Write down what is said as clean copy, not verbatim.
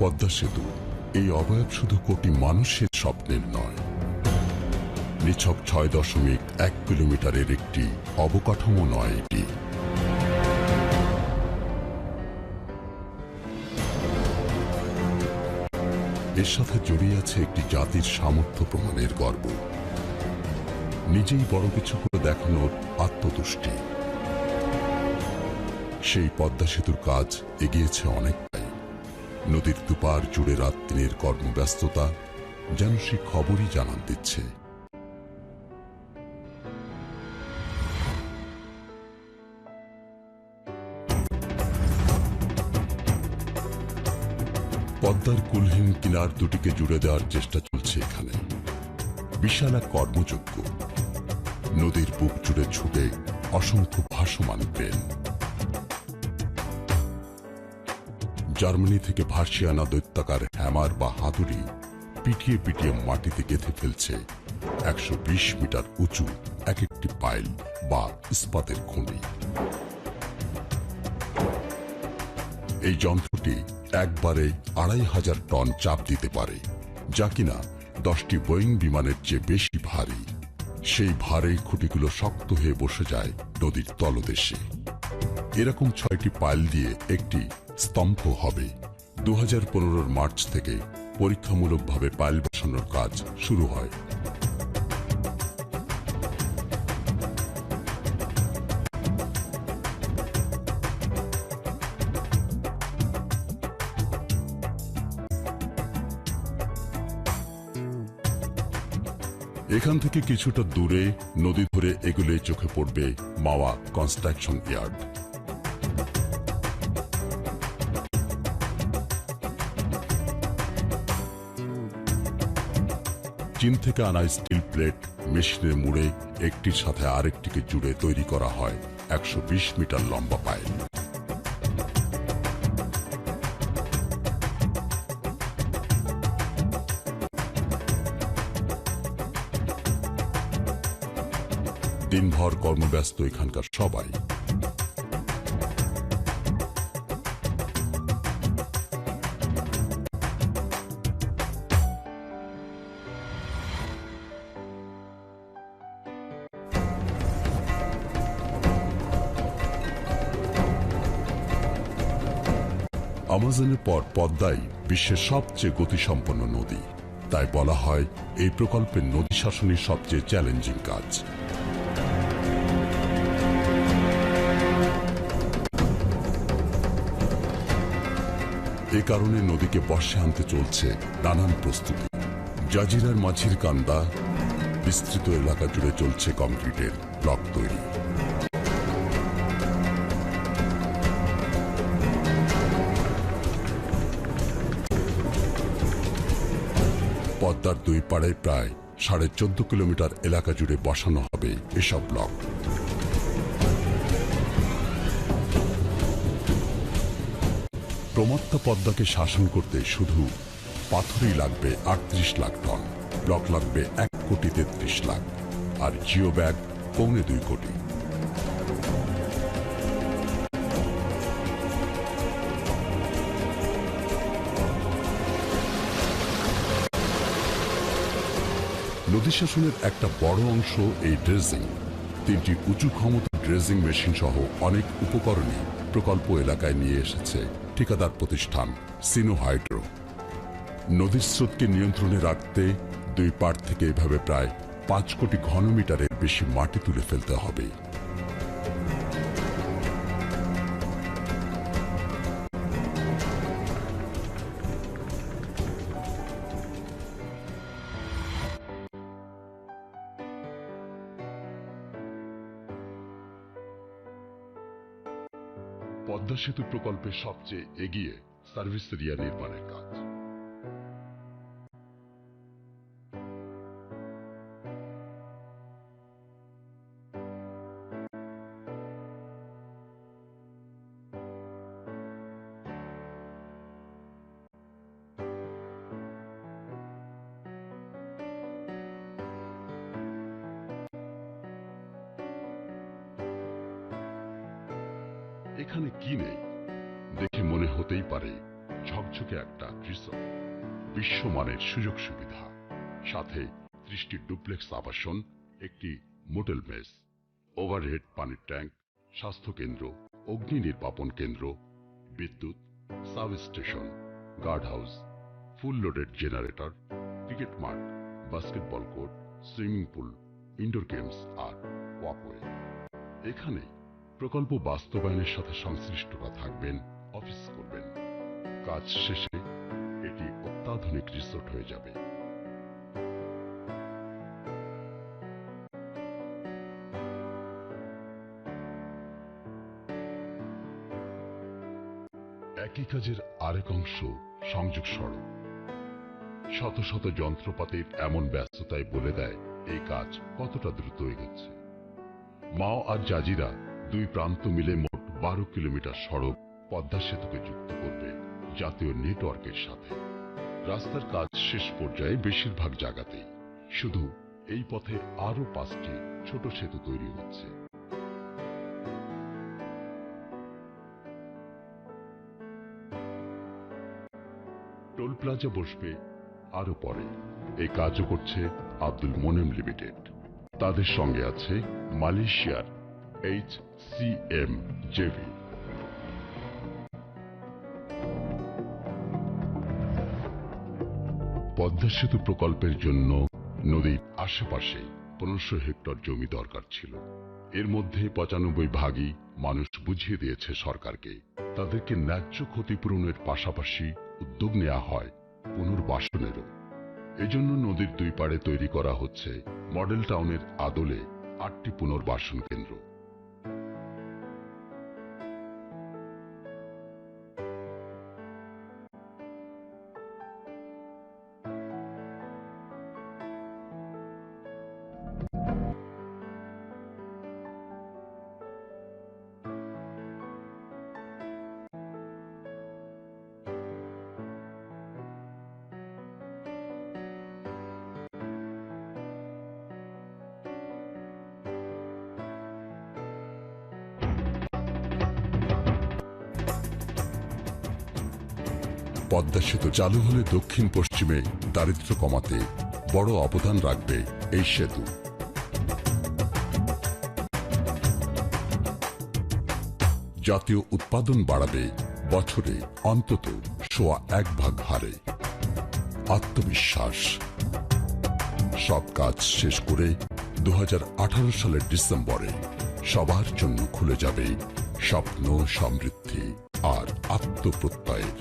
পদ্মা সেতু এই অবয়ব শুধু কোটি মানুষের স্বপ্নের নয়, নিছক ৬.১ কিলোমিটারের একটি অবকাঠামো নয়, এটি এর সাথে জড়িয়ে আছে একটি জাতির সামর্থ্য প্রমাণের গর্ব, নিজেই বড় কিছু করে দেখানোর আত্মতুষ্টি। সেই পদ্মা সেতুর কাজ এগিয়েছে অনেকটাই। নদীর দুপার জুড়ে রাত দিনের কর্মব্যস্ততা যেন সে খবরই জানান দিচ্ছে। পদ্মার কুলহীন কিনার দুটিকে জুড়ে দেওয়ার চেষ্টা চলছে এখানে। বিশাল এক কর্মযজ্ঞ। নদীর বুক জুড়ে ছুটে অসংখ্য ভাসমান ক্রেন। জার্মানি থেকে ভাসিয়ে আনা দৈত্যাকার হ্যামার বা হাতুড়ি পিটিয়ে পিটিয়ে মাটিতে গেঁথে ফেলছে ১২০ মিটার উঁচু এক একটি পাইল বা ইস্পাতের খনি। এই যন্ত্রটি একবারে ২৫০০ টন চাপ দিতে পারে, যা কিনা ১০টি বোয়িং বিমানের চেয়ে বেশি ভারী। সেই ভারে খুঁটিগুলো শক্ত হয়ে বসে যায় নদীর তলদেশে। এরকম ৬টি পাইল দিয়ে একটি স্তম্ভ হবে। ২০১৫ মার্চ থেকে পরীক্ষামূলকভাবে পাইল বসানোর কাজ শুরু হয়। এখান থেকে কিছুটা দূরে নদী ধরে এগুলে চোখে পড়বে মাওয়া কনস্ট্রাকশন ইয়ার্ড। চীন থেকে আনা স্টিল প্লেট মেশিনে মুড়ে একটির সাথে আরেকটিকে জুড়ে তৈরি করা হয় ১২০ মিটার লম্বা পাইল। দিনভর কর্মব্যস্ত এখানকার সবাই। আমাজনের পর পদ্মাই বিশ্বের সবচেয়ে গতিসম্পন্ন নদী। তাই বলা হয় এই প্রকল্পের নদী শাসনের সবচেয়ে চ্যালেঞ্জিং কাজ। এ কারণে নদীকে বর্ষে আনতে চলছে নানান প্রস্তুতি। জাজিরার মাঝির কান্দা বিস্তৃত এলাকা জুড়ে চলছে কংক্রিটের ব্লক তৈরি। পদ্মার দুই পাড়ে প্রায় ১৪.৫ কিলোমিটার এলাকা জুড়ে বসানো হবে এসব ব্লক। প্রমত্তা পদ্মাকে শাসন করতে শুধু পাথরই লাগবে ৩৮ লাখ টন, ব্লক লাগবে ১,৩৩ লাখ, আর জিও ব্যাগ ২.৫ কোটি। নদী শাসনের একটা বড় অংশ এই ড্রেজিং। ৩টি উঁচু ক্ষমতা ড্রেজিং মেশিন সহ অনেক উপকরণই প্রকল্প এলাকায় নিয়ে এসেছে ঠিকাদার প্রতিষ্ঠান সিনো হাইড্রো। নদীর স্রোতকে নিয়ন্ত্রণে রাখতে দুই পাড় থেকে এভাবে প্রায় ৫ কোটি ঘনমিটারের বেশি মাটি তুলে ফেলতে হবে। পদ্মা সেতু প্রকল্পের সবচেয়ে এগিয়ে সার্ভিস এরিয়া নির্মাণের কাজ। এখানে কি নেই দেখে মনে হতেই পারে ঝকঝকে একটা রিসোর্ট, বিশ্বমানের সুযোগ সুবিধা, সাথে 30টি ডুপ্লেক্স আবাসন, একটি মোটেল মেস, ওভারহেড পানির ট্যাঙ্ক, স্বাস্থ্যকেন্দ্র, অগ্নি নির্বাপন কেন্দ্র, বিদ্যুৎ, sub station, guard house, full loaded generator, cricket মাঠ, basketball court, swimming pool, indoor games আর ওয়াকওয়ে। এখানে প্রকল্প বাস্তবায়নের সাথে সংশ্লিষ্টরা থাকবেন, অফিস করবেন। কাজ শেষে এটি অত্যাধুনিক রিসোর্ট হয়ে যাবে। একই কাজের আরেক অংশ সংযোগ সড়ক। শত শত যন্ত্রপাতির এমন ব্যস্ততায় বলে দেয় এই কাজ কতটা দ্রুত এগোচ্ছে। মাও আর জাজিরা দুই প্রান্ত মিলে মোট 12 কিলোমিটার সড়ক পদ্মা সেতুকে যুক্ত করবে জাতীয় নেটওয়ার্কের সাথে। রাস্তার কাজ শেষ পর্যায়ে বেশিরভাগ জায়গাতেই। শুধু এই পথে আরো 5টি ছোট সেতু তৈরি হচ্ছে। টোল প্লাজা বসবে আরো পরে। এই কাজও করছে আব্দুল মোনেম লিমিটেড। তাদের সঙ্গে আছে মালয়েশিয়ার HCMJV। পদ্মা সেতু প্রকল্পের জন্য নদীর আশেপাশে 1500 হেক্টর জমি দরকার ছিল। এর মধ্যে 95 ভাগই মানুষ বুঝিয়ে দিয়েছে সরকারকে। তাদেরকে ন্যায্য ক্ষতিপূরণের পাশাপাশি উদ্যোগ নেওয়া হয় পুনর্বাসনেরও। এজন্য নদীর দুই পাড়ে তৈরি করা হচ্ছে মডেল টাউনের আদলে 8টি পুনর্বাসন কেন্দ্র। পদ্মা সেতু চালু হলে দক্ষিণ পশ্চিমে দারিদ্র্য কমাতে বড় অবদান রাখবে এই সেতু। জাতীয় উৎপাদন বাড়াবে বছরে অন্তত 1.25 হারে। আত্মবিশ্বাস। সব কাজ শেষ করে 2018 সালের ডিসেম্বরে সবার জন্য খুলে যাবে স্বপ্ন, সমৃদ্ধি আর আত্মপ্রত্যয়ের